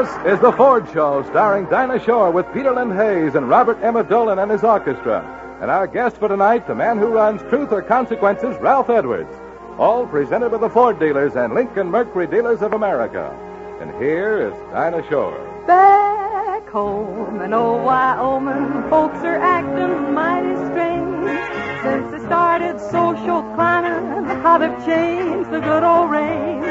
This is The Ford Show, starring Dinah Shore with Peter Lynn Hayes and Robert Emmett Dolan and his orchestra. And our guest for tonight, the man who runs Truth or Consequences, Ralph Edwards. All presented by the Ford dealers and Lincoln Mercury Dealers of America. And here is Dinah Shore. Back home in old Wyoming, folks are acting mighty strange. Since they started social climbing, how they've changed the good old range.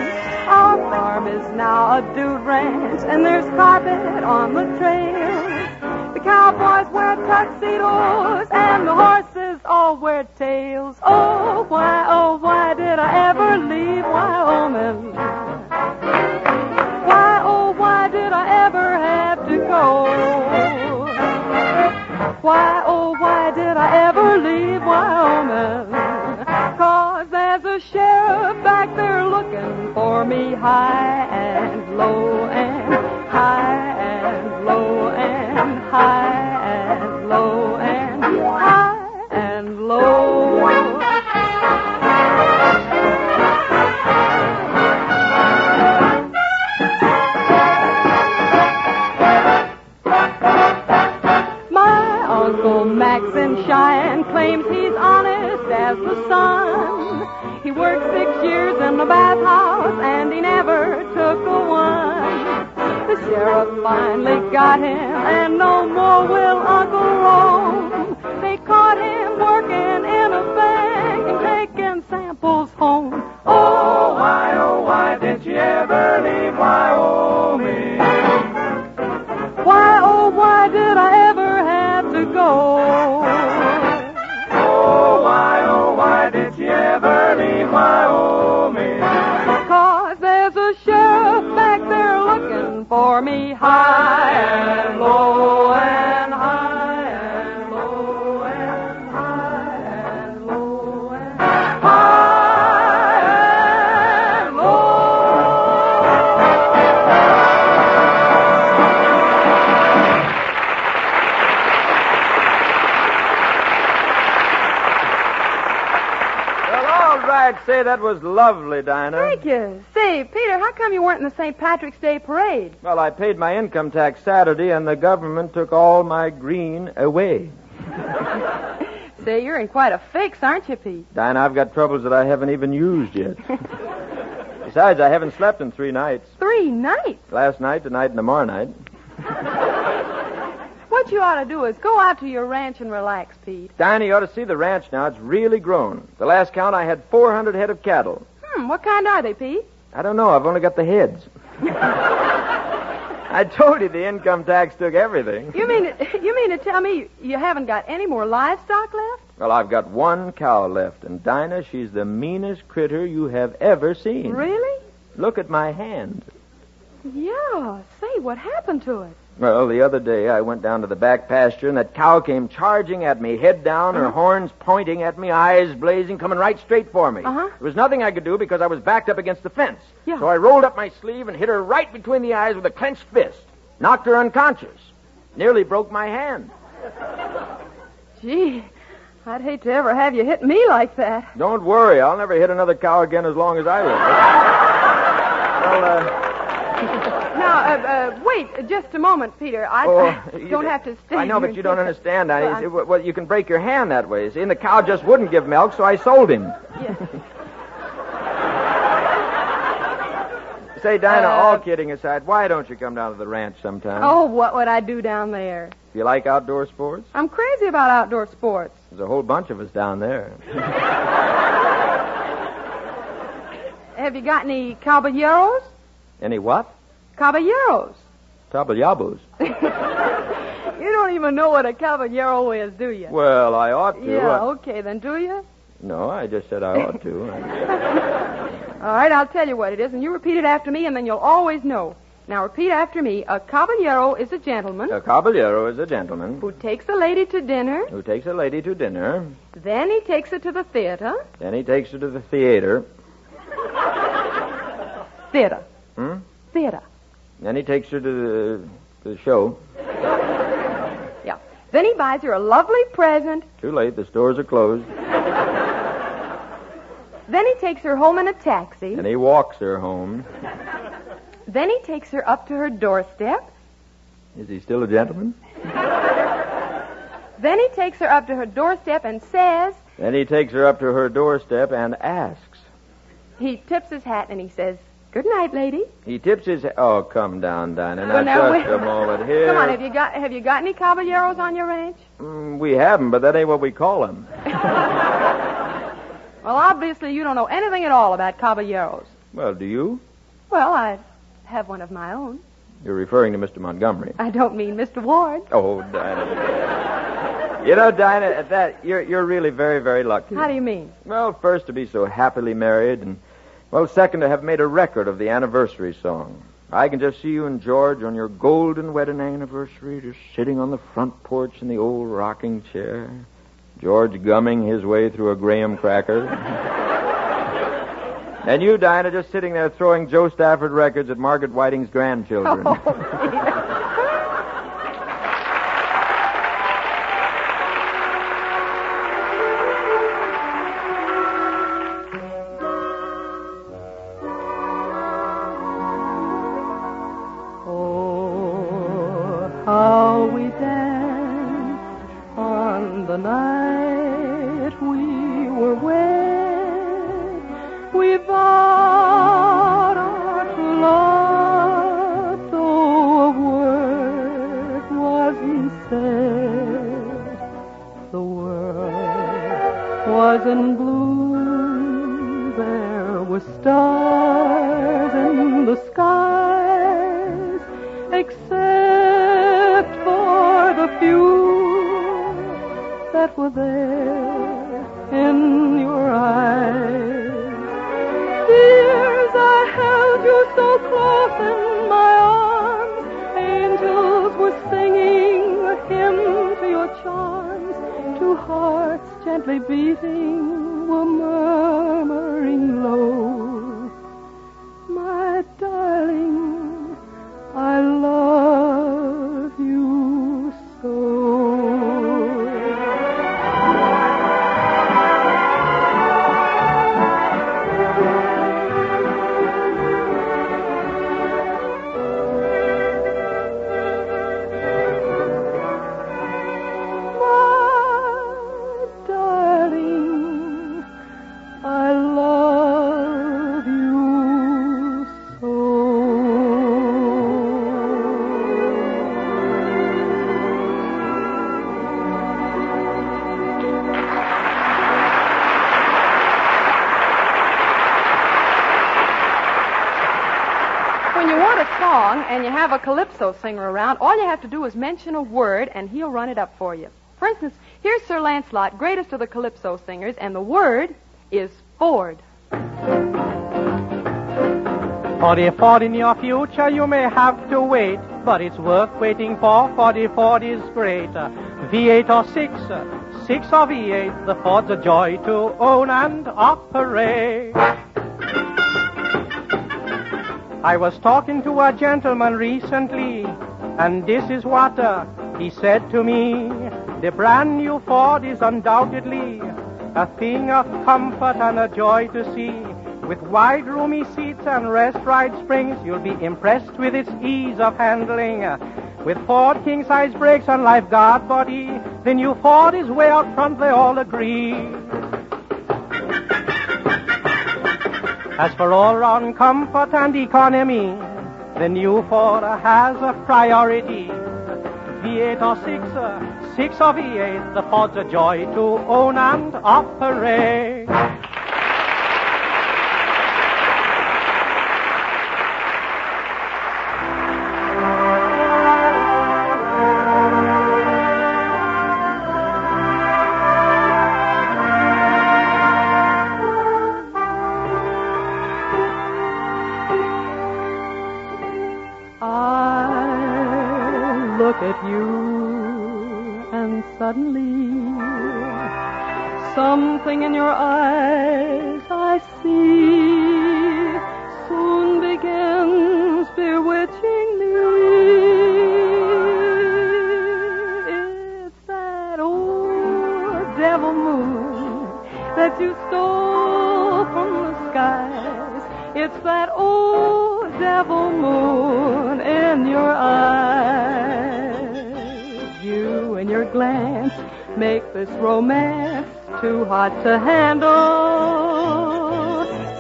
Our farm is now a dude ranch, and there's carpet on the trails. The cowboys wear tuxedos, and the horses all wear tails. Oh, why did I ever leave Wyoming? Why did I ever have to go? Why did I ever leave Wyoming? 'Cause there's a sheriff back there looking for me high and low and high and low and high and low and high and low. Uncle Max in Cheyenne claims he's honest as the sun. He worked 6 years in the bathhouse and he never took a one. The sheriff finally got him and no more will Uncle roam. They caught him working in a bank and taking samples home. Oh, why did you ever leave Wyoming? Why did I ever have to go? Oh, why did you ever leave Wyoming? 'Cause there's a sheriff back there looking for me high and low and high and low and high and low and high and low. I'd say that was lovely, Dinah. Thank you. Say, Peter, how come you weren't in the St. Patrick's Day parade? Well, I paid my income tax Saturday, and the government took all my green away. Say, you're in quite a fix, aren't you, Pete? Dinah, I've got troubles that I haven't even used yet. Besides, I haven't slept in 3 nights. 3 nights? Last night, tonight, and tomorrow night. What you ought to do is go out to your ranch and relax, Pete. Dinah, you ought to see the ranch now. It's really grown. The last count, I had 400 head of cattle. What kind are they, Pete? I don't know. I've only got the heads. I told you the income tax took everything. You mean to tell me you haven't got any more livestock left? Well, I've got 1 cow left, and Dinah, she's the meanest critter you have ever seen. Really? Look at my hand. Yeah. Say, what happened to it? Well, the other day I went down to the back pasture, and that cow came charging at me, head down, her horns pointing at me, eyes blazing, coming right straight for me. There was nothing I could do because I was backed up against the fence. Yeah. So I rolled up my sleeve and hit her right between the eyes with a clenched fist. Knocked her unconscious. Nearly broke my hand. Gee, I'd hate to ever have you hit me like that. Don't worry, I'll never hit another cow again as long as I live. Now, wait just a moment, Peter. I don't have to stay. I know, here but you don't understand. Well, you can break your hand that way. See, and the cow just wouldn't give milk, so I sold him. Yeah. Say, Dinah, all kidding aside, why don't you come down to the ranch sometime? Oh, what would I do down there? You like outdoor sports? I'm crazy about outdoor sports. There's a whole bunch of us down there. Have you got any caballeros? Any what? Caballeros. Tabayabos. You don't even know what a caballero is, do you? Well, I ought to. Yeah, okay, then do you? No, I just said I ought to. All right, I'll tell you what it is, and you repeat it after me, and then you'll always know. Now, repeat after me. A caballero is a gentleman. A caballero is a gentleman. Who takes a lady to dinner. Who takes a lady to dinner. Then he takes her to the theater. Then he takes her to the theater. Theater. Theater. Then he takes her to the show. Yeah. Then he buys her a lovely present. Too late. The stores are closed. Then he takes her home in a taxi. And he walks her home. Then he takes her up to her doorstep. Is he still a gentleman? Then he takes her up to her doorstep and says... Then he takes her up to her doorstep and asks. He tips his hat and he says, "Good night, lady." He tips his... Oh, come down, Dinah. Now, now, just a moment here. Come on, have you got any caballeros on your ranch? We haven't, but that ain't what we call them. Well, obviously you don't know anything at all about caballeros. Well, do you? Well, I have one of my own. You're referring to Mr. Montgomery. I don't mean Mr. Ward. Oh, Dinah. You know, Dinah, at that, you're really very, very lucky. How do you mean? Well, first, to be so happily married, and, well, second, to have made a record of the anniversary song. I can just see you and George on your golden wedding anniversary, just sitting on the front porch in the old rocking chair. George gumming his way through a graham cracker. And you, Dinah, just sitting there throwing Joe Stafford records at Margaret Whiting's grandchildren. Oh, how we danced on the night we were wed. We vowed our true love, though a word wasn't said. The world was in bloom. There were stars in the skies, except for the few that were there in your eyes. Years I held you so close in my arms. Angels were singing a hymn to your charms. Two hearts gently beating were murmuring low. My darling, I love you so. And you have a calypso singer around, all you have to do is mention a word, and he'll run it up for you. For instance, here's Sir Lancelot, greatest of the calypso singers, and the word is Ford. For Ford in your future you may have to wait, but it's worth waiting for Ford is great. V8 or 6 or V8, the Ford's a joy to own and operate. I was talking to a gentleman recently, and this is what he said to me. The brand new Ford is undoubtedly a thing of comfort and a joy to see. With wide, roomy seats and rest-ride springs, you'll be impressed with its ease of handling. With Ford king-size brakes and lifeguard body, the new Ford is way out front, they all agree. As for all-round comfort and economy, the new Ford has a priority. V8 or 6 or V8, the Ford's a joy to own and operate. At you, and suddenly something in your eyes I see soon begins bewitching me. It's that old devil moon that you stole from the skies. It's that old devil moon in your eyes. You and your glance make this romance too hot to handle.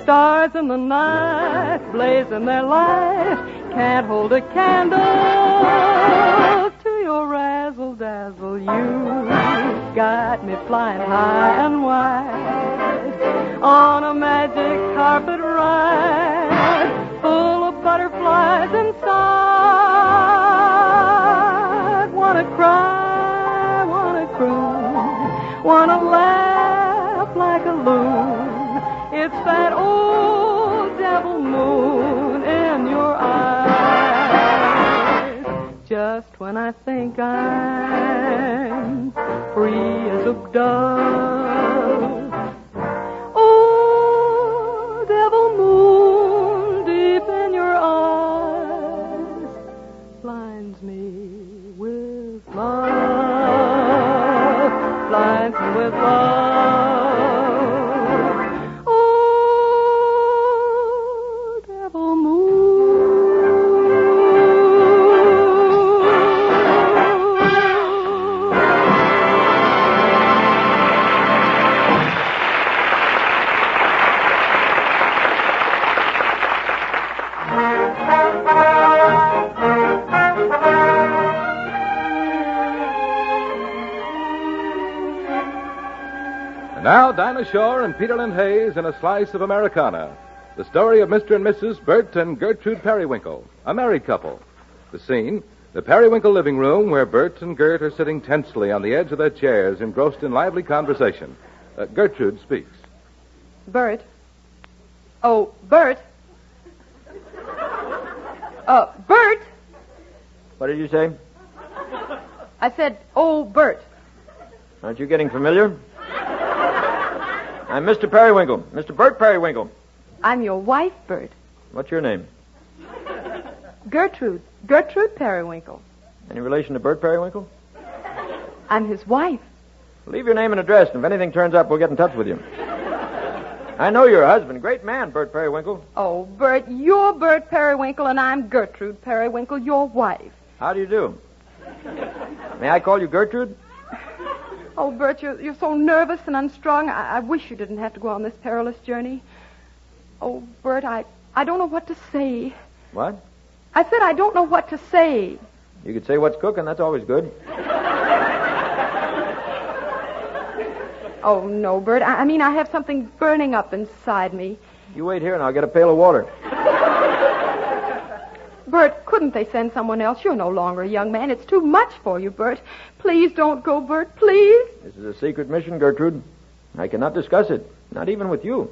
Stars in the night blaze in their light, can't hold a candle to your razzle-dazzle. You got me flying high and wide on a magic carpet ride, full of butterflies inside. Wanna cry, wanna cry, wanna laugh like a loon. It's that old devil moon in your eyes. Just when I think I'm free as a dove, oh, devil moon deep in your eyes blinds me with love, blinds me with love. Now, Dinah Shore and Peterland Hayes in A Slice of Americana. The story of Mr. and Mrs. Bert and Gertrude Periwinkle, a married couple. The scene, the Periwinkle living room where Bert and Gert are sitting tensely on the edge of their chairs, engrossed in lively conversation. Gertrude speaks. Bert. Oh, Bert. Bert. What did you say? I said, oh, Bert. Aren't you getting familiar? I'm Mr. Periwinkle, Mr. Bert Periwinkle. I'm your wife, Bert. What's your name? Gertrude. Gertrude Periwinkle. Any relation to Bert Periwinkle? I'm his wife. Leave your name and address, and if anything turns up, we'll get in touch with you. I know your husband. Great man, Bert Periwinkle. Oh, Bert, you're Bert Periwinkle, and I'm Gertrude Periwinkle, your wife. How do you do? May I call you Gertrude? Oh, Bert, you're so nervous and unstrung. I wish you didn't have to go on this perilous journey. Oh, Bert, I don't know what to say. What? I said I don't know what to say. You could say what's cooking. That's always good. Oh, no, Bert. I mean, I have something burning up inside me. You wait here and I'll get a pail of water. Bert, couldn't they send someone else? You're no longer a young man. It's too much for you, Bert. Please don't go, Bert, please. This is a secret mission, Gertrude. I cannot discuss it, not even with you.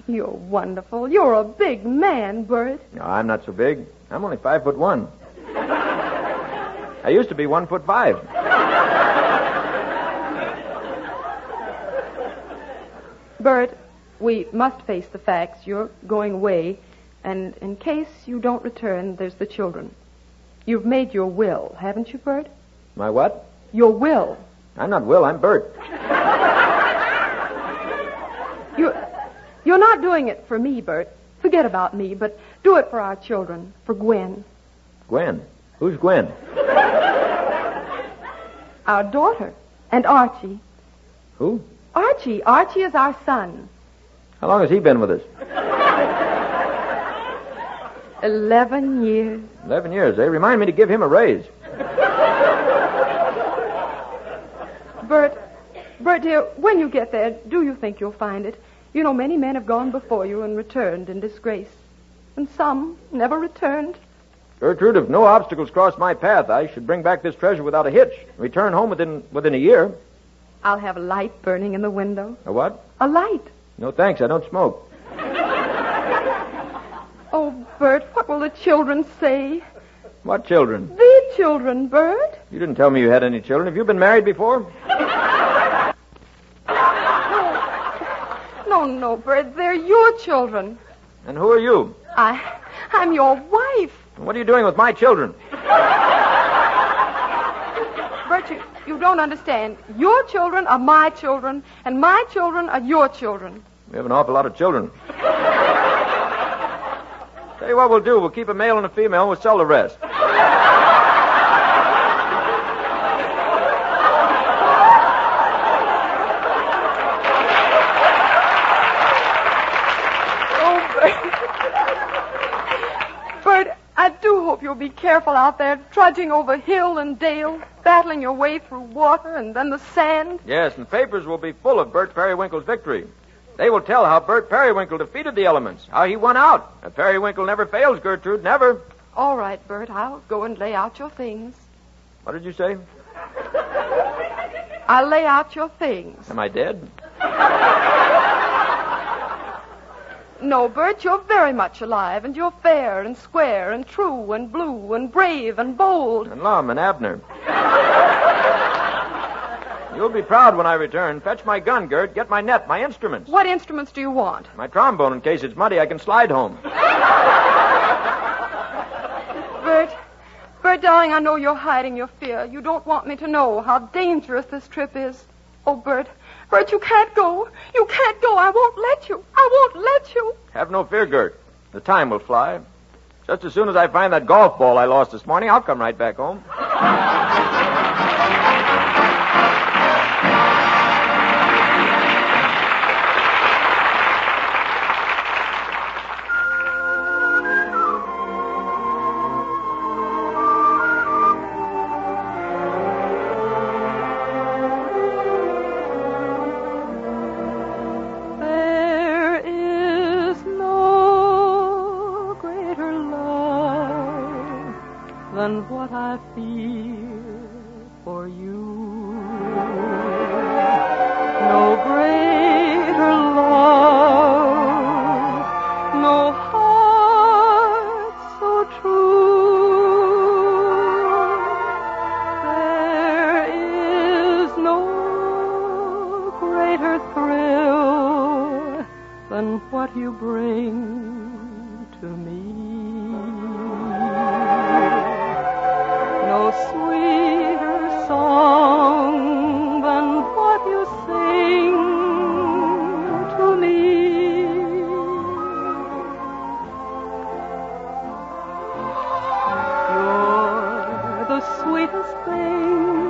You're wonderful. You're a big man, Bert. No, I'm not so big. I'm only 5'1". I used to be 1'5". Bert, we must face the facts. You're going away. And in case you don't return, there's the children. You've made your will, haven't you, Bert? My what? Your will. I'm not Will, I'm Bert. You're not doing it for me, Bert. Forget about me, but do it for our children, for Gwen. Gwen? Who's Gwen? Our daughter. And Archie. Who? Archie. Archie is our son. How long has he been with us? 11 years. 11 years, eh? Remind me to give him a raise. Bert, dear, when you get there, do you think you'll find it? You know, many men have gone before you and returned in disgrace. And some never returned. Gertrude, if no obstacles cross my path, I should bring back this treasure without a hitch. Return home within a year. I'll have a light burning in the window. A what? A light. No, thanks. I don't smoke. Oh, Bert, what will the children say? What children? The children, Bert. You didn't tell me you had any children. Have you been married before? No, Bert. They're your children. And who are you? I'm your wife. And what are you doing with my children? Bert, you don't understand. Your children are my children, and my children are your children. We have an awful lot of children. Tell you what we'll do. We'll keep a male and a female, and we'll sell the rest. Bert, I do hope you'll be careful out there, trudging over hill and dale, battling your way through water and then the sand. Yes, and papers will be full of Bert Periwinkle's victory. They will tell how Bert Periwinkle defeated the elements, how he won out. And Periwinkle never fails, Gertrude, never. All right, Bert, I'll go and lay out your things. What did you say? I'll lay out your things. Am I dead? No, Bert, you're very much alive, and you're fair and square and true and blue and brave and bold. And Lum and Abner. You'll be proud when I return. Fetch my gun, Gert. Get my net, my instruments. What instruments do you want? My trombone, in case it's muddy, I can slide home. Bert, darling, I know you're hiding your fear. You don't want me to know how dangerous this trip is. Oh, Bert, you can't go. You can't go. I won't let you. I won't let you. Have no fear, Gert. The time will fly. Just as soon as I find that golf ball I lost this morning, I'll come right back home. Than what I feel for you. No greater love, no heart so true. There is no greater thrill than what you bring to me. No sweeter song than what you sing to me. You're the sweetest thing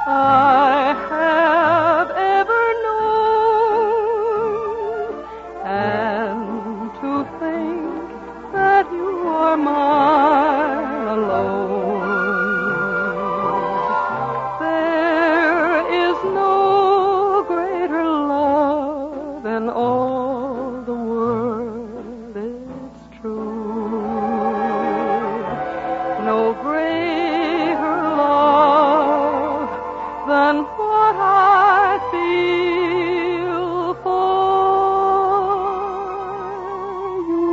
I have ever known, and to think that you are mine alone. There is no greater love in all the world, it's true. No greater love than what I feel for you.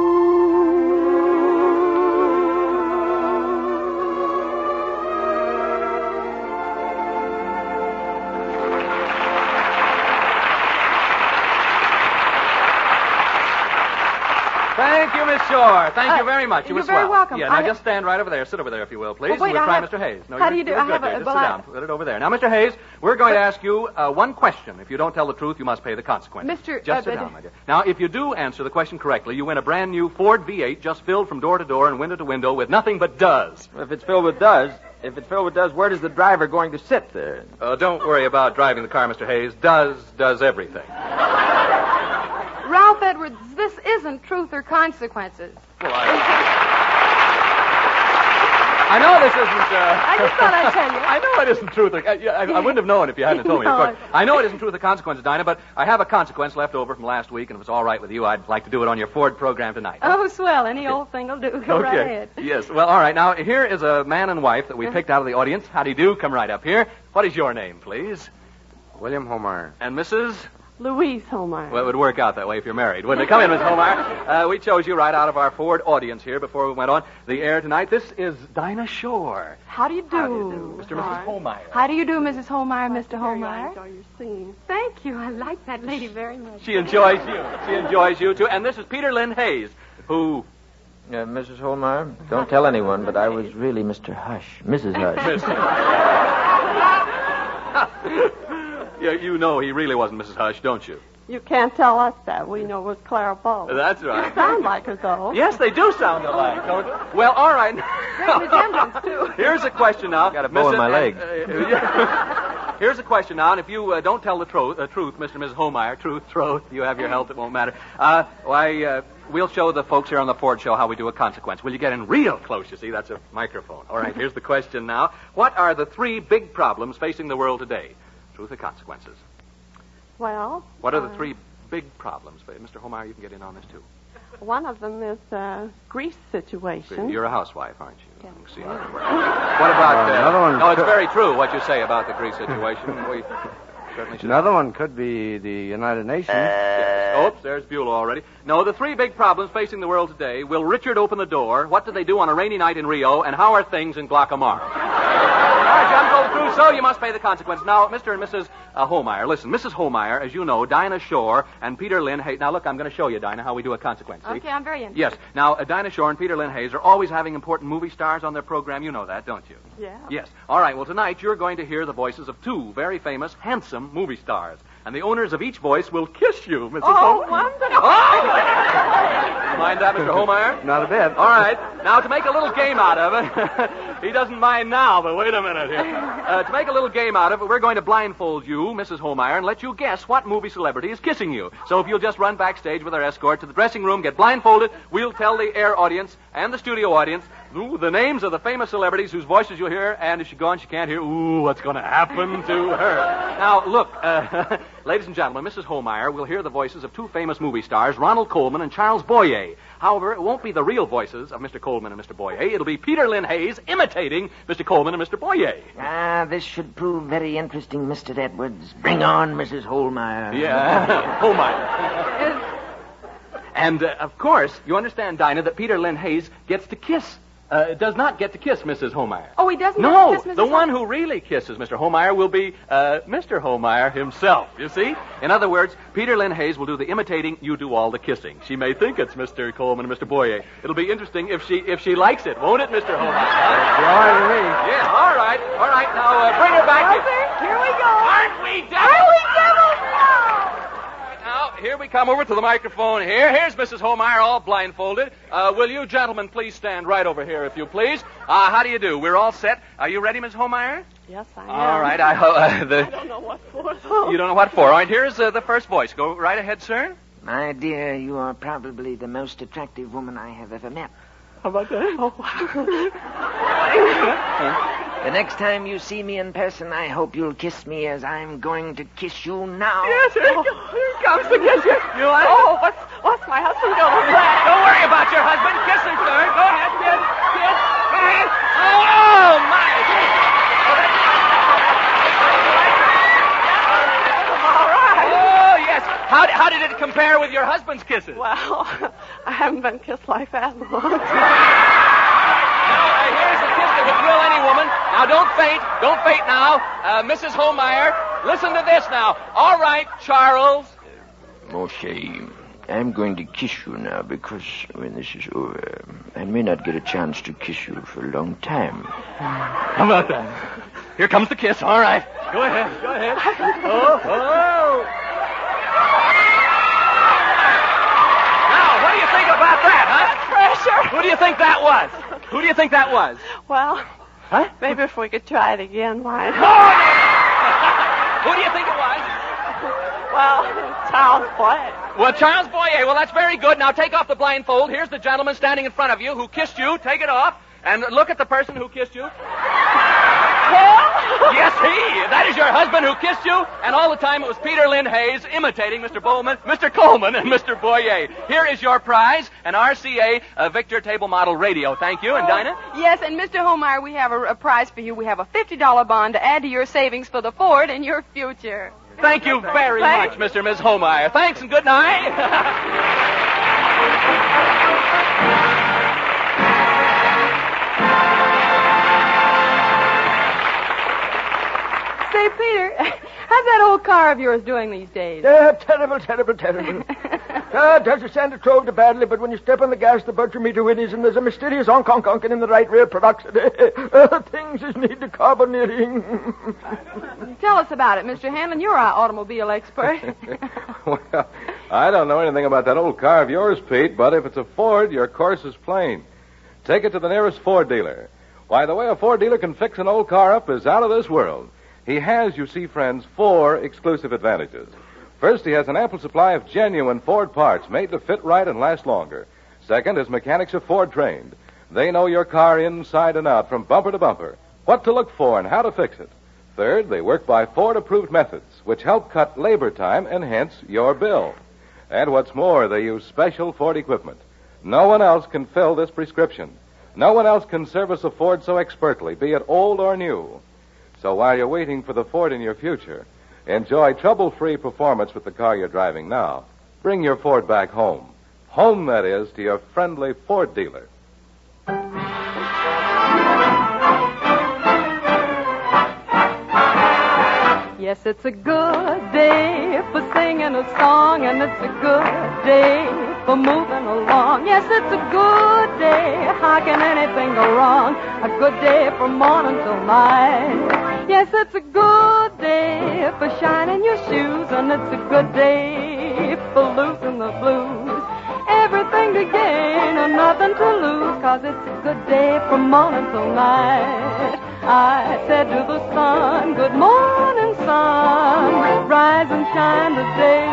Thank you, Miss Shore. Thank you very much. You you're were very swell. welcome. Yeah, now just stand right over there. Sit over there, if you will, please. Oh, wait, we'll try I have- Mr. Hayes. No, How you're- do you do? you're I good have there. a- Just well, sit I- down. Put it over there. Now, Mr. Hayes, we're going to ask you one question. If you don't tell the truth, you must pay the consequences. Mr. Just sit down, my dear. Now, if you do answer the question correctly, you win a brand new Ford V8 just filled from door to door and window to window with nothing but does. If it's filled with does, where is the driver going to sit there? Don't worry about driving the car, Mr. Hayes. Does everything. Ralph Edwards, this isn't truth or consequences. Well, I know this isn't. I just thought I'd tell you. I know it isn't truth. I wouldn't have known if you hadn't told me. Of No. course. I know it isn't truth or consequences, Dinah, but I have a consequence left over from last week, and if it's all right with you, I'd like to do it on your Ford program tonight. Oh, swell. Any old thing will do. Go right ahead. Yes. Well, all right. Now, here is a man and wife that we picked out of the audience. How do you do? Come right up here. What is your name, please? William Homer. And Mrs.? Louise Holmeyer. Well, it would work out that way if you're married, wouldn't it? Come in, Miss Homer. We chose you right out of our Ford audience here before we went on the air tonight. This is Dinah Shore. How do you do? How do you do, Mr. and Mrs. Holmeyer? How do you do, Mrs. Holmeyer, Mr. Holmeyer? I enjoy your singing. Thank you. I like that lady very much. She enjoys you. She enjoys you, too. And this is Peter Lynn Hayes, who... Mrs. Holmeyer, don't tell anyone, but I was really Mr. Hush. Mrs. Hush. Yeah, you know he really wasn't Mrs. Hush, don't you? You can't tell us that. We know it was Clara Bow. That's right. Sound like her, though. Yes, they do sound alike, don't they? Well, all right. Great resemblance, too. Here's a question now. Got a bow in my leg. Here's a question now, and if you don't tell the truth, Mr. and Mrs. Holmeyer, truth, you have your health, it won't matter. We'll show the folks here on the Ford Show how we do a consequence. Will you get in real close, you see? That's a microphone. All right, here's the question now. What are the 3 big problems facing the world today? Truth or consequences? Well... What are the 3 big problems? Mr. Holmeyer, you can get in on this, too. One of them is the grease situation. You're a housewife, aren't you? Yeah. See how that works. What about... another one? No, it's very true what you say about the grease situation. We certainly should... Another one could be the United Nations. Yes. Oops, there's Beulah already. No, the 3 big problems facing the world today. Will Richard open the door? What did they do on a rainy night in Rio? And how are things in Guacamara? All right, John told the truth, so you must pay the consequence. Now, Mr. and Mrs. Holmeyer, listen. Mrs. Holmeyer, as you know, Dinah Shore and Peter Lynn Hayes. Now, look, I'm going to show you, Dinah, how we do a consequence. See? Okay, I'm very interested. Yes. Now, Dinah Shore and Peter Lynn Hayes are always having important movie stars on their program. You know that, don't you? Yeah. Yes. All right, well, tonight you're going to hear the voices of 2 very famous, handsome movie stars. And the owners of each voice will kiss you, Mrs. Holmeyer. Wonderful. Oh! You mind that, Mr. Holmeyer? Not a bit. All right. Now, to make a little game out of it, he doesn't mind now, but wait a minute here. To make a little game out of it, we're going to blindfold you, Mrs. Holmeyer, and let you guess what movie celebrity is kissing you. So if you'll just run backstage with our escort to the dressing room, get blindfolded, we'll tell the air audience and the studio audience the names of the famous celebrities whose voices you'll hear, and if she's gone, she can't hear. Ooh, what's going to happen to her? Now, look, ladies and gentlemen, Mrs. Holmeyer will hear the voices of 2 famous movie stars, Ronald Colman and Charles Boyer. However, it won't be the real voices of Mr. Colman and Mr. Boyer. It'll be Peter Lynn Hayes imitating Mr. Colman and Mr. Boyer. This should prove very interesting, Mr. Edwards. Bring on Mrs. Holmeyer. Yeah, Holmeyer. And, of course, you understand, Dinah, that Peter Lynn Hayes gets to kiss. Does not get to kiss Mrs. Holmeyer. Oh, he doesn't No, get to kiss Mrs. the one who really kisses Mr. Holmeyer will be Mr. Holmeyer himself, you see? In other words, Peter Lynn Hayes will do the imitating, you do all the kissing. She may think it's Mr. Colman and Mr. Boyer. It'll be interesting if she likes it, won't it, Mr. Holmeyer? All right with me. Yeah, all right. All right, now bring her back here. Here we go. Aren't we devils? Now, here we come over to the microphone here. Here's Mrs. Holmeyer, all blindfolded. Will you gentlemen please stand right over here, if you please? How do you do? We're all set. Are you ready, Miss Holmeyer? Yes, I am. All right. I don't know what for, though. You don't know what for. All right, here's the first voice. Go right ahead, sir. My dear, you are probably the most attractive woman I have ever met. How about that? Oh, The next time you see me in person, I hope you'll kiss me as I'm going to kiss you now. Yes, here comes the kiss. You want it? Oh, what's my husband going to say? Don't worry about your husband. Kiss her, sir. Go ahead, kiss. Go ahead. Oh, my. All right. Oh, yes. How did it compare with your husband's kisses? Well, I haven't been kissed like that long. Here's a kiss that would thrill any woman. Now, don't faint. Don't faint now. Mrs. Holmeyer, listen to this now. All right, Charles. Moshe, I'm going to kiss you now because when this is over, I may not get a chance to kiss you for a long time. How about that? Here comes the kiss. All right. Go ahead. Go ahead. Oh. Now, what do you think about that, huh? Pressure. Who do you think that was? Who do you think that was? Well, Huh? maybe if we could try it again, why? Who do you think it was? Well, Charles Boyer. Well, Charles Boyer. Well, that's very good. Now, take off the blindfold. Here's the gentleman standing in front of you who kissed you. Take it off. And look at the person who kissed you. Yes, he. That is your husband who kissed you. And all the time it was Peter Lynn Hayes imitating Mr. Bowman, Mr. Coleman, and Mr. Boyer. Here is your prize, an RCA Victor Table Model Radio. Thank you. And Dinah? Yes, and Mr. Holmeyer, we have a prize for you. We have a $50 bond to add to your savings for the Ford in your future. Thank you very much, Mr. and Ms. Holmeyer. Thanks and good night. Say, Peter, how's that old car of yours doing these days? Terrible, terrible, terrible. Does the Santa Trove to badly, but when you step on the gas, the budger meter whinnies, and there's a mysterious honk-honk-honking in the right rear peroxide. Things is need decarbonating. Tell us about it, Mr. Hanlon. You're our automobile expert. Well, I don't know anything about that old car of yours, Pete, but if it's a Ford, your course is plain. Take it to the nearest Ford dealer. Why, the way a Ford dealer can fix an old car up is out of this world. He has, you see, friends, 4 exclusive advantages. First, he has an ample supply of genuine Ford parts made to fit right and last longer. Second, his mechanics are Ford trained. They know your car inside and out, from bumper to bumper, what to look for and how to fix it. Third, they work by Ford-approved methods, which help cut labor time and hence your bill. And what's more, they use special Ford equipment. No one else can fill this prescription. No one else can service a Ford so expertly, be it old or new. So while you're waiting for the Ford in your future, enjoy trouble-free performance with the car you're driving now. Bring your Ford back home. Home, that is, to your friendly Ford dealer. Yes, it's a good day for singing a song, and it's a good day for moving along. Yes, it's a good day. How can anything go wrong? A good day from morning till night. Yes, it's a good day for shining your shoes, and it's a good day for losing the blues. Everything to gain and nothing to lose, 'cause it's a good day from morning till night. I said to the sun, good morning, sun, rise and shine today.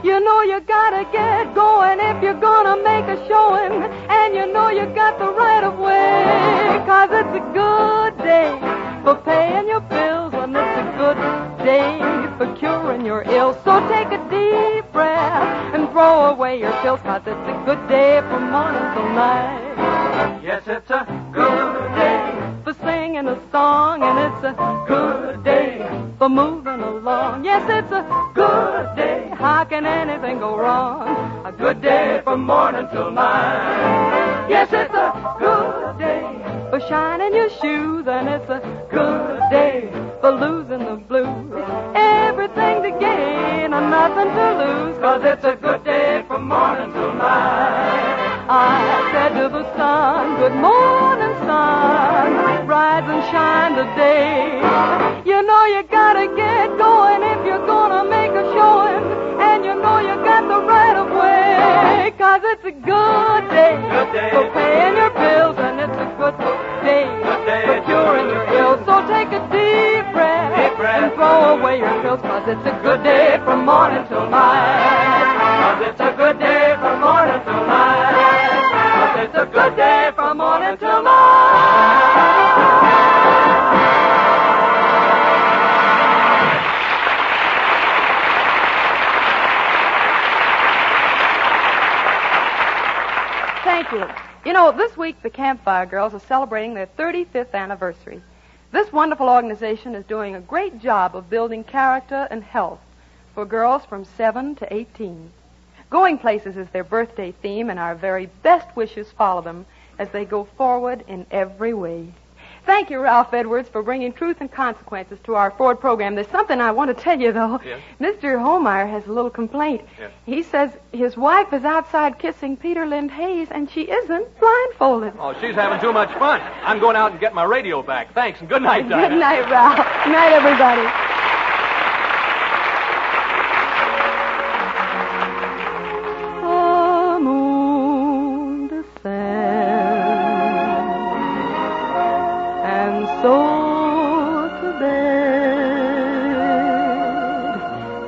You know you gotta get going if you're gonna make a showing, and you know you got the right of way, 'cause it's a good day for paying your bills, and it's a good day for curing your ills. So take a deep breath and throw away your pills, 'cause it's a good day from morning till night. Yes, it's a good day for singing a song, and it's a good day for moving along. Yes, it's a good day. How can anything go wrong? A good day from morning till night. Yes, it's a good day for shining your shoes, and it's a good day for losing the blues. Everything to gain and nothing to lose, 'cause it's a good day from morning till night. I said to the sun, good morning, sun, rise and shine today. You know you gotta get going if you're gonna make a showing, and you know you got the right of way, 'cause it's a good day for paying your bills, and it's a good day for curing your ills. So take a deep breath and throw away your pills, 'cause it's a good day from morning till night. 'Cause it's a good day from morning till night. 'Cause it's a good day from morning till night. Thank you. You know, this week the Campfire Girls are celebrating their 35th anniversary. This wonderful organization is doing a great job of building character and health for girls from 7 to 18. Going places is their birthday theme, and our very best wishes follow them as they go forward in every way. Thank you, Ralph Edwards, for bringing Truth and Consequences to our Ford program. There's something I want to tell you, though. Yes? Mr. Holmeyer has a little complaint. Yes. He says his wife is outside kissing Peter Lind Hayes, and she isn't blindfolded. Oh, she's having too much fun. I'm going out and get my radio back. Thanks, and good night, Dinah. Good night, Ralph. Good night, everybody. The moon descends, and so to bed.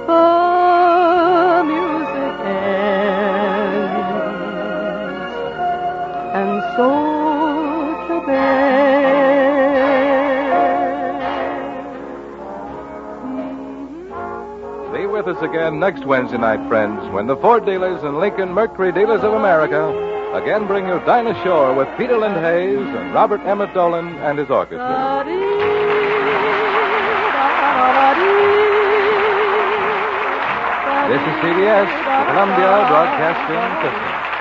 The music ends, and so to bed. Be with us again next Wednesday night, friends, when the Ford dealers and Lincoln Mercury dealers of America again bring you Dinah Shore with Peter Lind Hayes and Robert Emmett Dolan and his orchestra. This is CBS, the Columbia Broadcasting System.